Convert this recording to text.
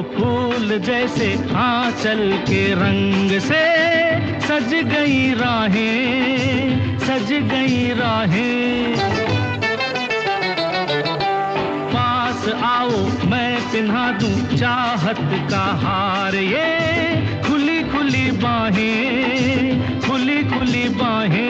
फूल जैसे आंचल के रंग से सज गई राहें, सज गई राहें। पास आओ मैं पिन्हा दूं चाहत का हार, ये खुली खुली बाहें, खुली खुली बाहें।